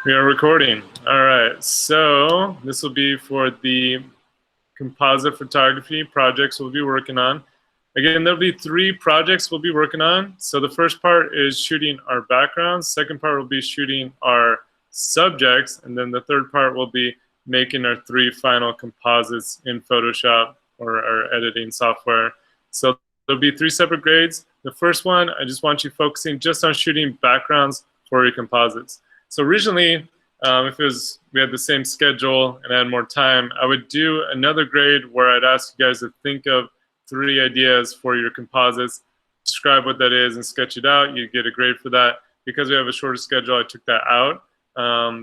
We are recording. All right, so this will be for the composite photography projects we'll be working on. Again, there'll be 3 projects we'll be working on. So the first part is shooting our backgrounds. Second part will be shooting our subjects. And then the third part will be making our 3 final composites in Photoshop or our editing software. So there'll be 3 separate grades. The first one, I just want you focusing just on shooting backgrounds for your composites. So originally, if we had the same schedule and I had more time, I would do another grade where I'd ask you guys to think of 3 ideas for your composites, describe what that is and sketch it out. You get a grade for that. Because we have a shorter schedule, I took that out.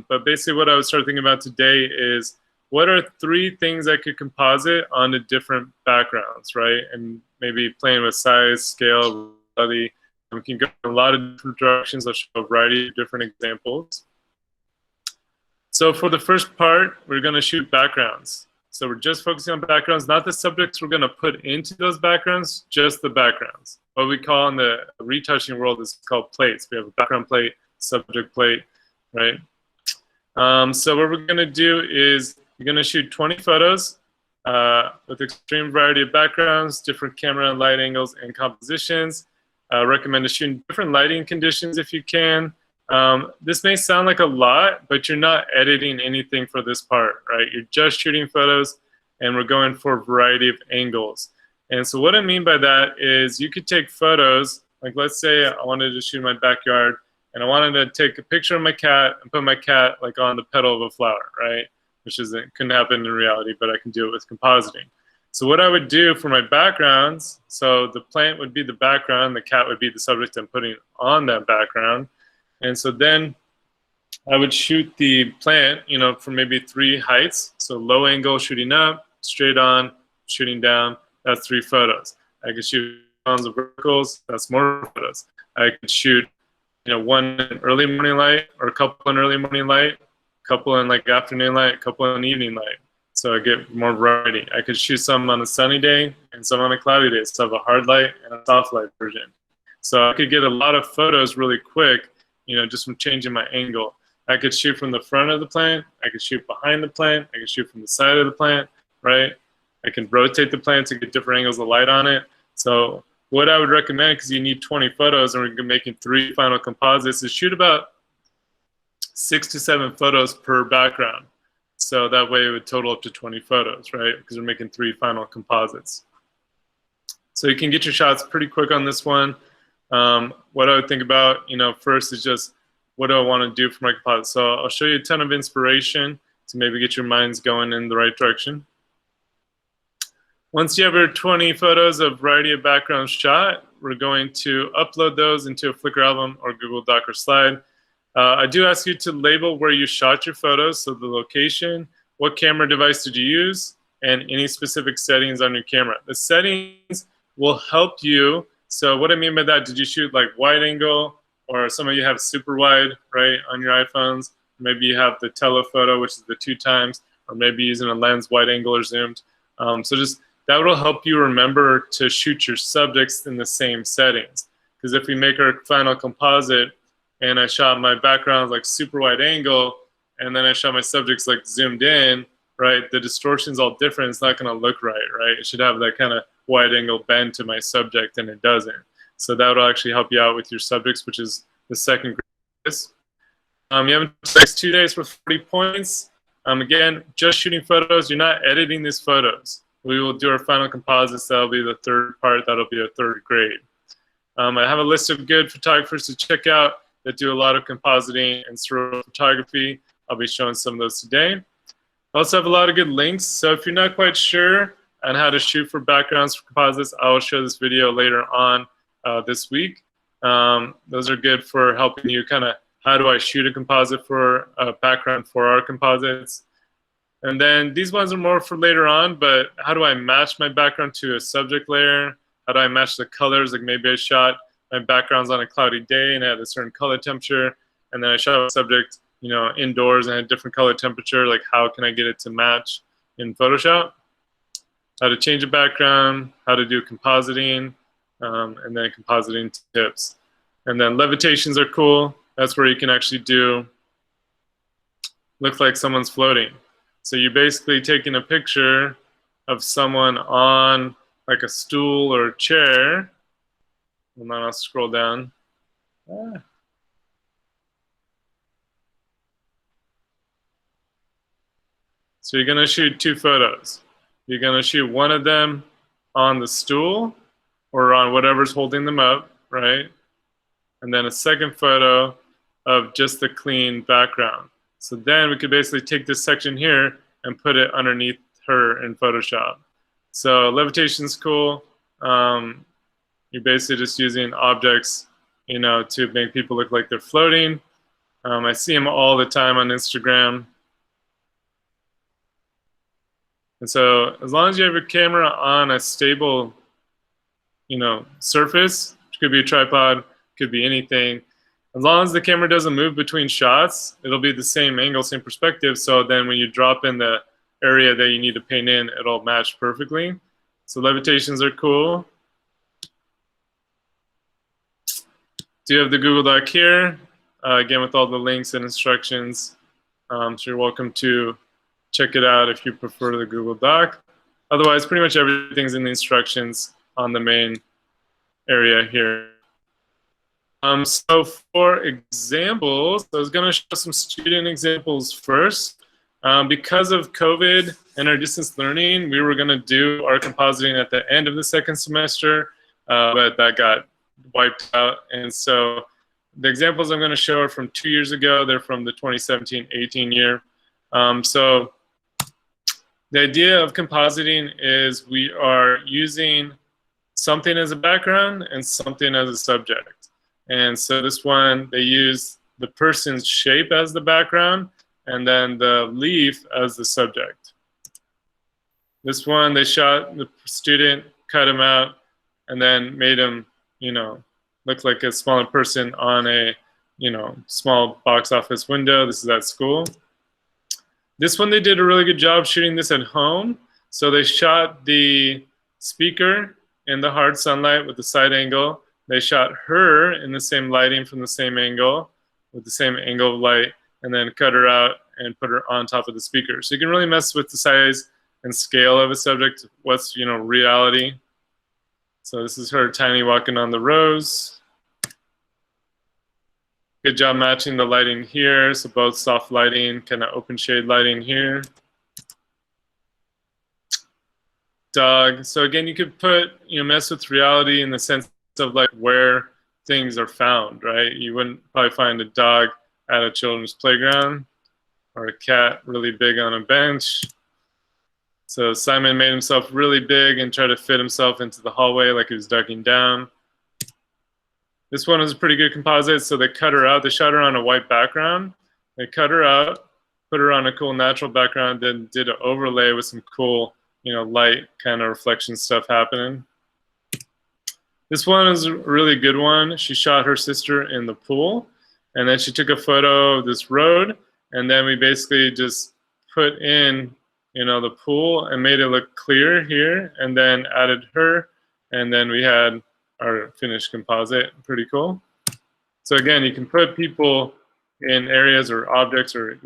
But basically what I would start thinking about today is what are 3 things I could composite onto different backgrounds, right? And maybe playing with size, scale, reality. We can go in a lot of different directions. I'll show a variety of different examples. So for the first part, we're going to shoot backgrounds. So we're just focusing on backgrounds, not the subjects we're going to put into those backgrounds, just the backgrounds. What we call in the retouching world is called plates. We have a background plate, subject plate, right? So what we're going to do is you're going to shoot 20 photos with extreme variety of backgrounds, different camera and light angles and compositions. Recommend shooting different lighting conditions if you can. This may sound like a lot, but you're not editing anything for this part, right? You're just shooting photos, and we're going for a variety of angles. And so what I mean by that is you could take photos, like let's say I wanted to shoot in my backyard, and I wanted to take a picture of my cat and put my cat like on the petal of a flower, right? Which couldn't happen in reality, but I can do it with compositing. So what I would do for my backgrounds, so the plant would be the background, the cat would be the subject I'm putting on that background. And so then I would shoot the plant, for maybe 3 heights. So low angle shooting up, straight on, shooting down, that's 3 photos. I could shoot tons of verticals, that's more photos. I could shoot, one in early morning light or a couple in early morning light, a couple in like afternoon light, a couple in evening light. So I get more variety. I could shoot some on a sunny day and some on a cloudy day. So I have a hard light and a soft light version. So I could get a lot of photos really quick, just from changing my angle. I could shoot from the front of the plant. I could shoot behind the plant. I could shoot from the side of the plant, right? I can rotate the plant to get different angles of light on it. So what I would recommend, because you need 20 photos and we're making 3 final composites, is shoot about 6 to 7 photos per background. So that way it would total up to 20 photos, right? Because we're making 3 final composites. So you can get your shots pretty quick on this one. What I would think about, first is just what do I want to do for my composite. So I'll show you a ton of inspiration to maybe get your minds going in the right direction. Once you have your 20 photos of variety of backgrounds shot, we're going to upload those into a Flickr album or Google Doc or slide. I do ask you to label where you shot your photos, so the location, what camera device did you use, and any specific settings on your camera. The settings will help you. So what I mean by that, did you shoot like wide angle, or some of you have super wide, right, on your iPhones? Maybe you have the telephoto, which is the 2 times, or maybe using a lens wide angle or zoomed. So just that will help you remember to shoot your subjects in the same settings. Because if we make our final composite, and I shot my background like super wide angle, and then I shot my subjects like zoomed in, right? The distortion's all different. It's not going to look right, right? It should have that kind of wide angle bend to my subject, and it doesn't. So that will actually help you out with your subjects, which is the second grade. You have the next 2 days for 40 points. Again, just shooting photos. You're not editing these photos. We will do our final composites. That'll be the 3rd part. That'll be our 3rd grade. I have a list of good photographers to check out that do a lot of compositing and surreal photography. I'll be showing some of those today. I also have a lot of good links. So if you're not quite sure on how to shoot for backgrounds for composites, I will show this video later on this week. Those are good for helping you kind of how do I shoot a composite for a background for our composites. And then these ones are more for later on, but how do I match my background to a subject layer? How do I match the colors? Like maybe I shot my background's on a cloudy day and I had a certain color temperature, and then I shot a subject, indoors and had a different color temperature. Like how can I get it to match in Photoshop? How to change a background, how to do compositing, and then compositing tips. And then levitations are cool. That's where you can actually do look like someone's floating. So you're basically taking a picture of someone on like a stool or a chair. And then I'll scroll down. So you're gonna shoot 2 photos. You're gonna shoot one of them on the stool or on whatever's holding them up, right? And then a second photo of just the clean background. So then we could basically take this section here and put it underneath her in Photoshop. So levitation's cool. You're basically just using objects, to make people look like they're floating. I see them all the time on Instagram. And so as long as you have your camera on a stable, surface, which could be a tripod, could be anything, as long as the camera doesn't move between shots, it'll be the same angle, same perspective. So then when you drop in the area that you need to paint in, it'll match perfectly. So levitations are cool. Do you have the Google Doc here? Again, with all the links and instructions. So you're welcome to check it out if you prefer the Google Doc. Otherwise, pretty much everything's in the instructions on the main area here. So for examples, I was going to show some student examples first. Because of COVID and our distance learning, we were going to do our compositing at the end of the second semester, but that got wiped out. And so the examples I'm going to show are from 2 years ago. They're from the 2017-18 year. So the idea of compositing is we are using something as a background and something as a subject. And so this one, they use the person's shape as the background and then the leaf as the subject. This one, they shot the student, cut him out, and then made him, look like a smaller person on a, small box office window. This is at school. This one, they did a really good job shooting this at home. So they shot the speaker in the hard sunlight with the side angle. They shot her in the same lighting from the same angle with the same angle of light, and then cut her out and put her on top of the speaker. So you can really mess with the size and scale of a subject, what's, reality. So this is her tiny walking on the rose. Good job matching the lighting here. So both soft lighting, kind of open shade lighting here. Dog. So again, you could put, mess with reality in the sense of like where things are found, right? You wouldn't probably find a dog at a children's playground or a cat really big on a bench. So Simon made himself really big and tried to fit himself into the hallway like he was ducking down. This one was a pretty good composite, so they cut her out. They shot her on a white background. They cut her out, put her on a cool natural background, then did an overlay with some cool, light kind of reflection stuff happening. This one is a really good one. She shot her sister in the pool, and then she took a photo of this road, and then we basically just put in, the pool and made it look clear here, and then added her, and then we had our finished composite. Pretty cool. So again, you can put people in areas or objects or,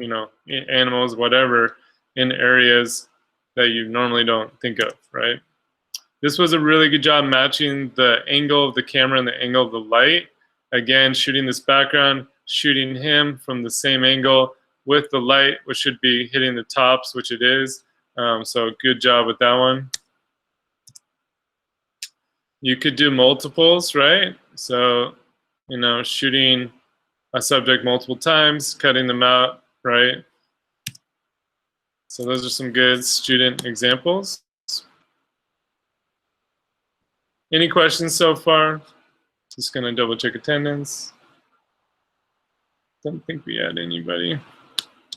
animals, whatever, in areas that you normally don't think of, right? This was a really good job matching the angle of the camera and the angle of the light. Again, shooting this background, shooting him from the same angle with the light, which should be hitting the tops, which it is. So good job with that one. You could do multiples, right? So, shooting a subject multiple times, cutting them out, right? So those are some good student examples. Any questions so far? Just gonna double check attendance. Don't think we had anybody.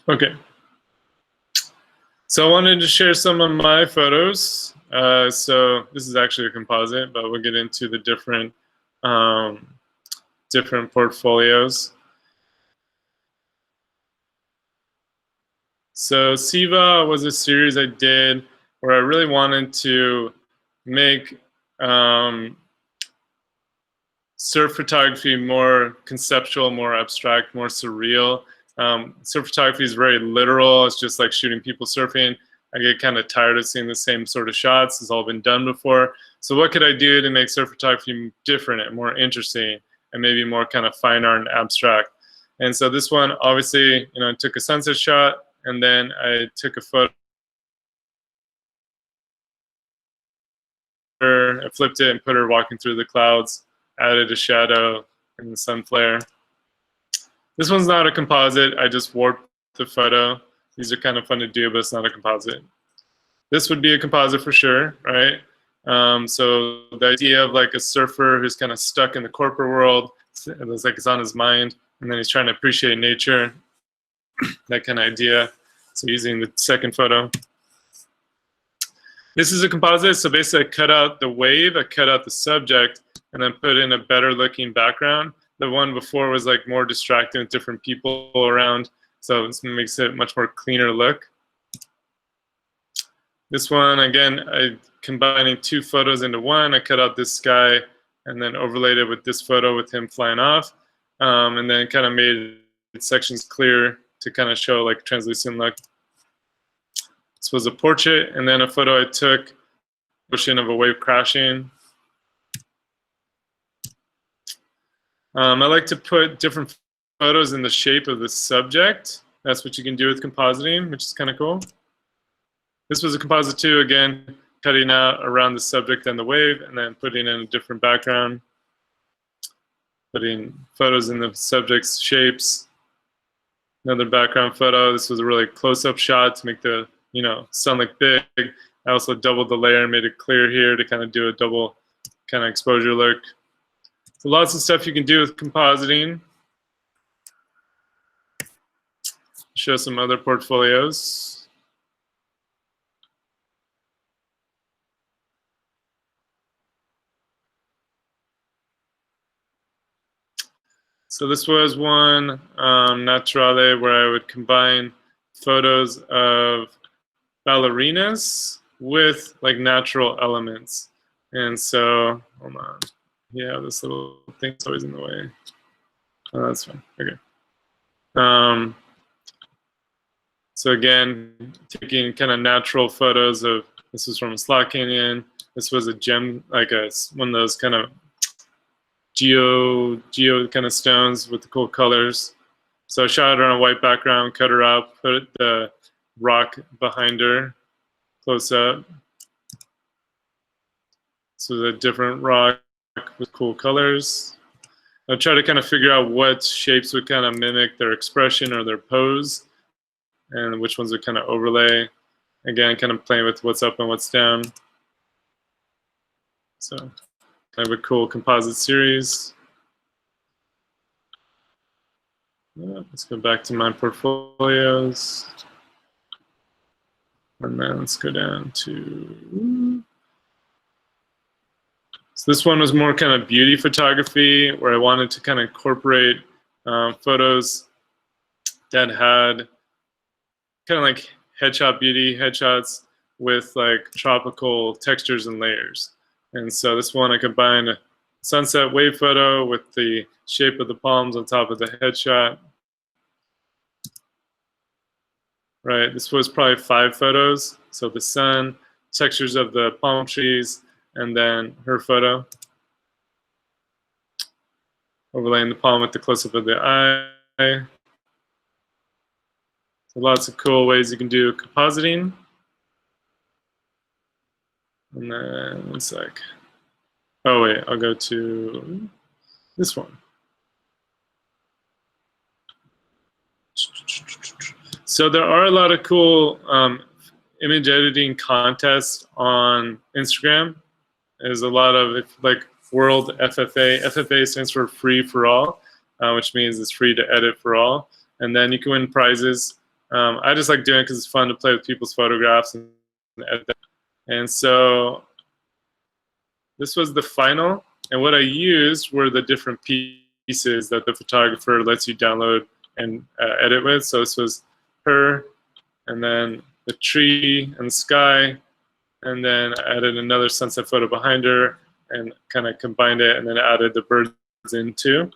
Okay. So I wanted to share some of my photos. So this is actually a composite, but we'll get into the different portfolios. So Siva was a series I did where I really wanted to make surf photography more conceptual, more abstract, more surreal. Surf photography is very literal. It's just like shooting people surfing. I get kind of tired of seeing the same sort of shots. It's all been done before. So what could I do to make surf photography different and more interesting and maybe more kind of fine art and abstract? And so this one, obviously, I took a sunset shot, and then I took a photo. I flipped it and put her walking through the clouds, added a shadow and the sun flare. This one's not a composite. I just warped the photo. These are kind of fun to do, but it's not a composite. This would be a composite for sure, right? So the idea of like a surfer who's kind of stuck in the corporate world, it's like it's on his mind, and then he's trying to appreciate nature, that kind of idea. So using the second photo. This is a composite, so basically I cut out the wave, I cut out the subject, and then put in a better looking background. The one before was like more distracting with different people around, so this makes it much more cleaner look. This one, again, I combining two photos into one. I cut out this sky and then overlaid it with this photo with him flying off, and then kind of made sections clear to kind of show like translucent look. This was a portrait, and then a photo I took, ocean of a wave crashing. I like to put different photos in the shape of the subject. That's what you can do with compositing, which is kind of cool. This was a composite too, again, cutting out around the subject and the wave, and then putting in a different background. Putting photos in the subject's shapes. Another background photo. This was a really close-up shot to make the sun look big. I also doubled the layer and made it clear here to kind of do a double kind of exposure look. So lots of stuff you can do with compositing. Show some other portfolios. So this was one naturale where I would combine photos of ballerinas with like natural elements. And so, hold on. Yeah, this little thing's always in the way. Oh, that's fine. Okay. So again, taking kind of natural photos of, this was from a slot canyon. This was a gem, like one of those kind of geo kind of stones with the cool colors. So I shot her on a white background, cut her out, put the rock behind her, close up. So the different rock with cool colors. I'll try to kind of figure out what shapes would kind of mimic their expression or their pose, and which ones would kind of overlay. Again, kind of playing with what's up and what's down. So kind of a cool composite series. Let's go back to my portfolios. And then let's go down to, so this one was more kind of beauty photography, where I wanted to kind of incorporate photos that had kind of like headshot beauty, headshots with like tropical textures and layers. And so this one I combined a sunset wave photo with the shape of the palms on top of the headshot. Right, this was probably 5 photos. So the sun, textures of the palm trees, and then her photo. Overlaying the palm with the close-up of the eye. So lots of cool ways you can do compositing. And then one sec. Oh wait, I'll go to this one. So there are a lot of cool image editing contests on Instagram. There's a lot of like World FFA. FFA stands for Free for All, which means it's free to edit for all. And then you can win prizes. I just like doing it because it's fun to play with people's photographs and edit them. And so this was the final. And what I used were the different pieces that the photographer lets you download and edit with. So this was her, and then the tree and the sky, and then I added another sunset photo behind her and kind of combined it, and then added the birds in too.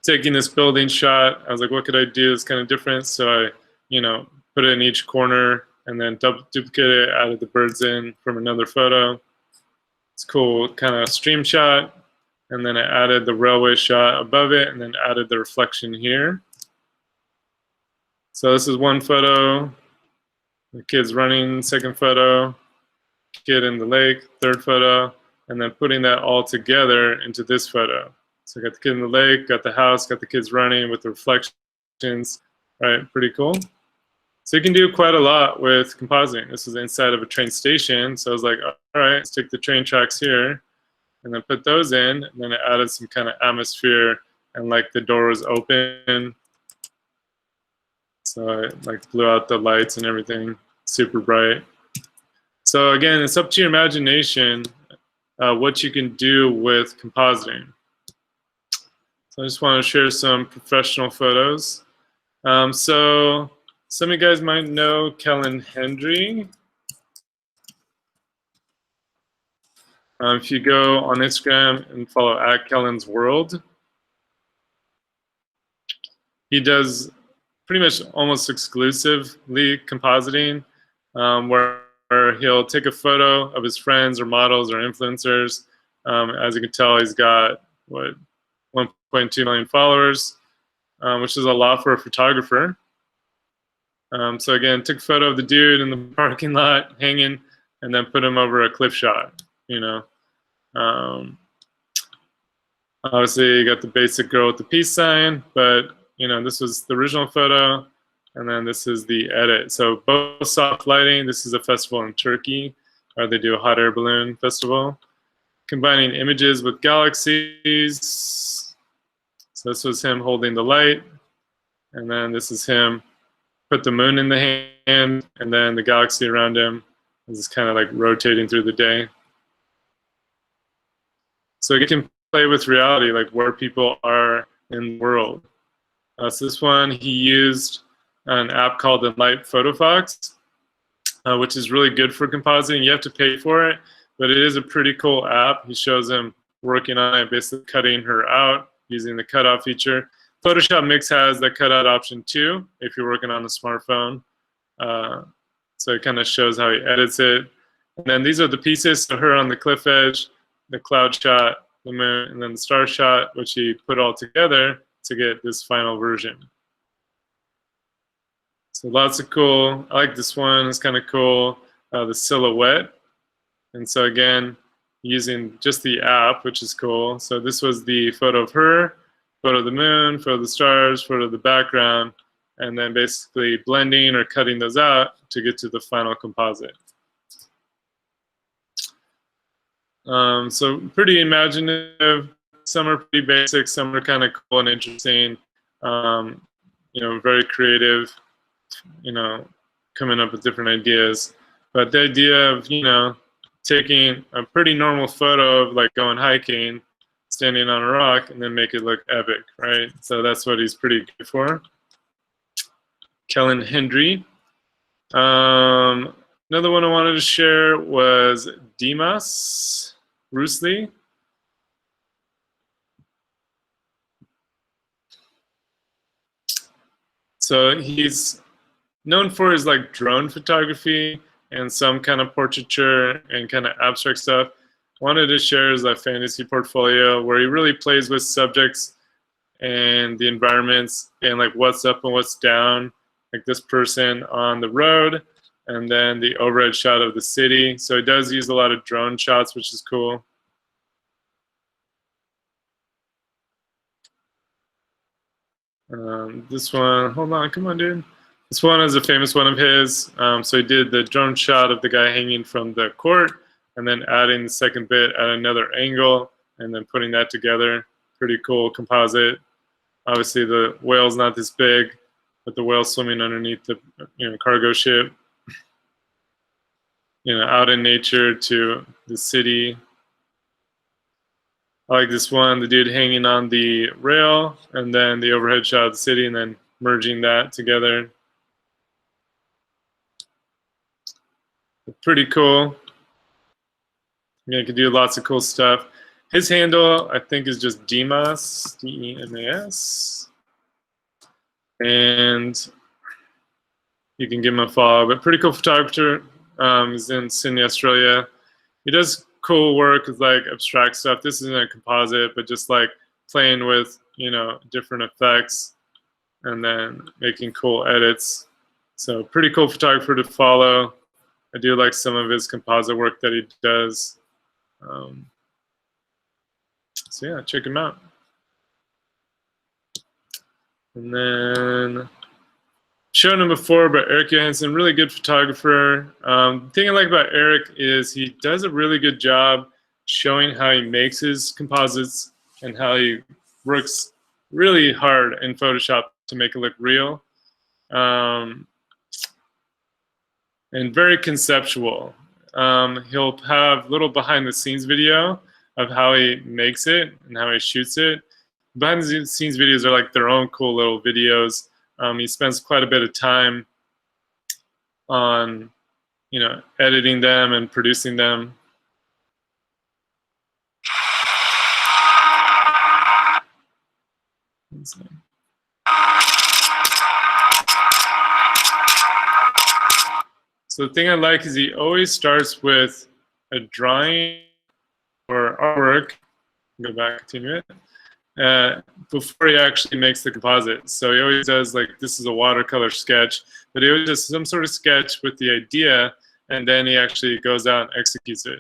taking this building shot, I was like, what could I do that's kind of different? So I, put it in each corner and then duplicate it, added the birds in from another photo. It's cool, kind of stream shot. And then I added the railway shot above it and then added the reflection here. So this is one photo, the kid's running, second photo, kid in the lake, third photo, and then putting that all together into this photo. So I got the kid in the lake, got the house, got the kids running with the reflections, right? Pretty cool. So you can do quite a lot with compositing. This is inside of a train station. So I was like, all right, let's take the train tracks here and then put those in. And then I added some kind of atmosphere and like the door was open. So I like blew out the lights and everything, super bright. So again, it's up to your imagination what you can do with compositing. So I just want to share some professional photos. So some of you guys might know Kellen Hendry. If you go on Instagram and follow @Kellen's World, he does pretty much almost exclusively compositing, where he'll take a photo of his friends or models or influencers. As you can tell, he's got, 1.2 million followers, which is a lot for a photographer. So again, took a photo of the dude in the parking lot hanging and then put him over a cliff shot, Obviously, you got the basic girl with the peace sign, but, this was the original photo. And then this is the edit. So both soft lighting. This is a festival in Turkey, where they do a hot air balloon festival. Combining images with galaxies. So this was him holding the light. And then this is him put the moon in the hand. And then the galaxy around him is kind of like rotating through the day. So you can play with reality, like where people are in the world. So this one, he used an app called Enlight PhotoFox, which is really good for compositing. You have to pay for it, but it is a pretty cool app. He shows him working on it, basically cutting her out using the cutout feature. Photoshop Mix has the cutout option too, if you're working on a smartphone. So it kind of shows how he edits it. And then these are the pieces, so her on the cliff edge, the cloud shot, the moon, and then the star shot, which he put all together to get this final version. So lots of cool. I like this one. It's kind of cool. The silhouette. And so again, using just the app, which is cool. So this was the photo of her, photo of the moon, photo of the stars, photo of the background, and then basically blending or cutting those out to get to the final composite. So pretty imaginative. Some are pretty basic. Some are kind of cool and interesting. Very creative. Coming up with different ideas. But the idea of, taking a pretty normal photo of like going hiking, standing on a rock, and then make it look epic, right? So that's what he's pretty good for. Kellen Hendry. Another one I wanted to share was Dimas Rusli. So he's known for his like drone photography and some kind of portraiture and kind of abstract stuff. Wanted to share his fantasy portfolio where he really plays with subjects and the environments and like what's up and what's down, like this person on the road and then the overhead shot of the city. So he does use a lot of drone shots, which is cool. This one, hold on, come on, dude. This one is a famous one of his. So he did the drone shot of the guy hanging from the court and then adding the second bit at another angle and then putting that together. Pretty cool composite. Obviously the whale's not this big, but the whale swimming underneath the cargo ship. Out in nature to the city. I like this one, the dude hanging on the rail and then the overhead shot of the city and then merging that together. Pretty cool. You can do lots of cool stuff. His handle, I think, is just Demas, D-E-M-A-S. And you can give him a follow. But pretty cool photographer. He's in Sydney, Australia. He does cool work with like abstract stuff. This isn't a composite, but just like playing with, you know, different effects and then making cool edits. So pretty cool photographer to follow. I do like some of his composite work that he does. So yeah, check him out. And then shown him before, but Eric Johansson, really good photographer. The thing I like about Eric is he does a really good job showing how he makes his composites and how he works really hard in Photoshop to make it look real. And very conceptual. He'll have little behind the scenes video of how he makes it and how he shoots it. Behind the scenes videos are like their own cool little videos. He spends quite a bit of time on, you know, editing them and producing them. So the thing I like is he always starts with a drawing or artwork. Go back to it. Before he actually makes the composite. So he always does like, this is a watercolor sketch, but he always does some sort of sketch with the idea, and then he actually goes out and executes it.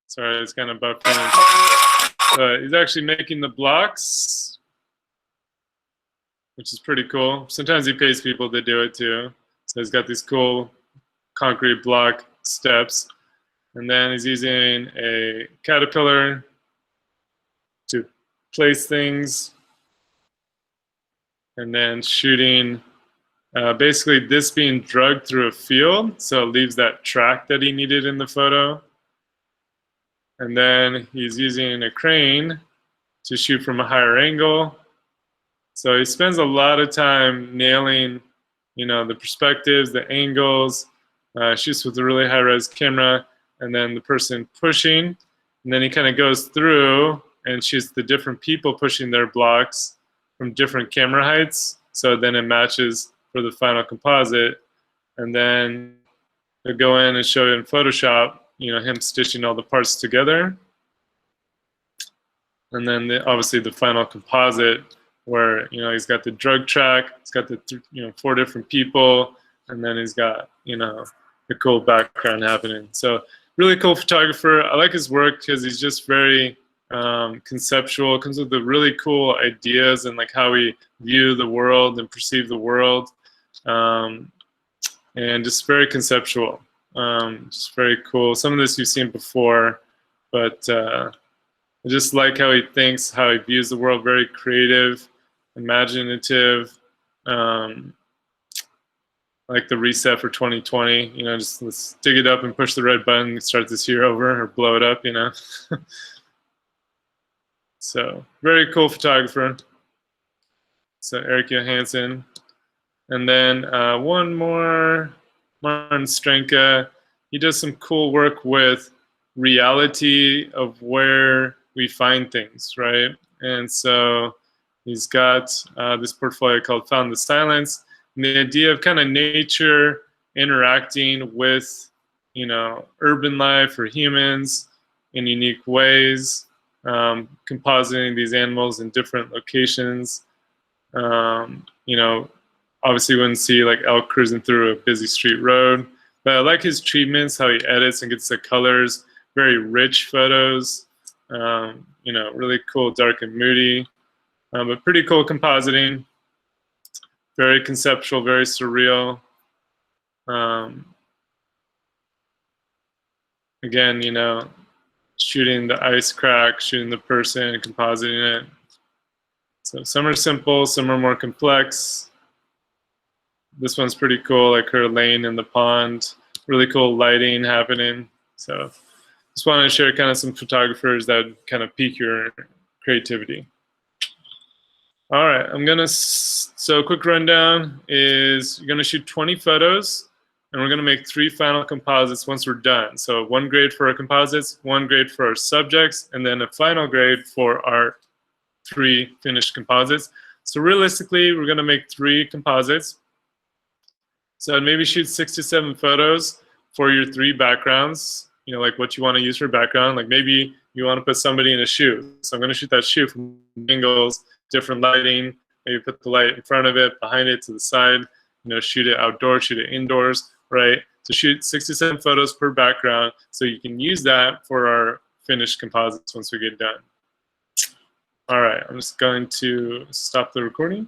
Sorry, it's kind of buffering. He's actually making the blocks, which is pretty cool. Sometimes he pays people to do it too. So he's got these cool concrete block steps. And then he's using a caterpillar to place things. And then shooting, basically this being drugged through a field, so it leaves that track that he needed in the photo. And then he's using a crane to shoot from a higher angle. So he spends a lot of time nailing, you know, the perspectives, the angles, shoots with a really high-res camera, and then the person pushing. And then he kind of goes through and shoots the different people pushing their blocks from different camera heights. So then it matches for the final composite. And then they'll go in and show it in Photoshop, you know, him stitching all the parts together. And then obviously the final composite where, you know, he's got the drug track, he's got the, you know, 4 different people, and then he's got, you know, the cool background happening. So really cool photographer. I like his work because he's just very conceptual, comes with the really cool ideas and like how we view the world and perceive the world, and just very conceptual. Just very cool. Some of this you've seen before, but I just like how he thinks, how he views the world, very creative, imaginative, like the reset for 2020, you know, just let's dig it up and push the red button and start this year over or blow it up, you know. So very cool photographer. So Eric Johansson. And then one more, Martin Strenka. He does some cool work with reality of where we find things, right? And so he's got this portfolio called Found the Silence. And the idea of kind of nature interacting with, you know, urban life or humans in unique ways, compositing these animals in different locations. You know, obviously you wouldn't see like elk cruising through a busy street road, but I like his treatments, how he edits and gets the colors, very rich photos, you know, really cool, dark and moody, but pretty cool compositing, very conceptual, very surreal. Again, you know, shooting the ice crack, shooting the person, and compositing it. So some are simple, some are more complex. This one's pretty cool, like her laying in the pond. Really cool lighting happening. So just wanted to share kind of some photographers that kind of pique your creativity. All right, so quick rundown is you're gonna shoot 20 photos and we're gonna make 3 final composites once we're done. So 1 grade for our composites, 1 grade for our subjects, and then a final grade for our 3 finished composites. So realistically, we're gonna make 3 composites. So I'd maybe shoot 6 to 7 photos for your 3 backgrounds, like what you wanna use for background. Like maybe you wanna put somebody in a shoe. So I'm gonna shoot that shoe from angles, different lighting, maybe put the light in front of it, behind it, to the side, shoot it outdoors, shoot it indoors, right? So shoot 6 to 7 photos per background so you can use that for our finished composites once we get done. All right, I'm just going to stop the recording.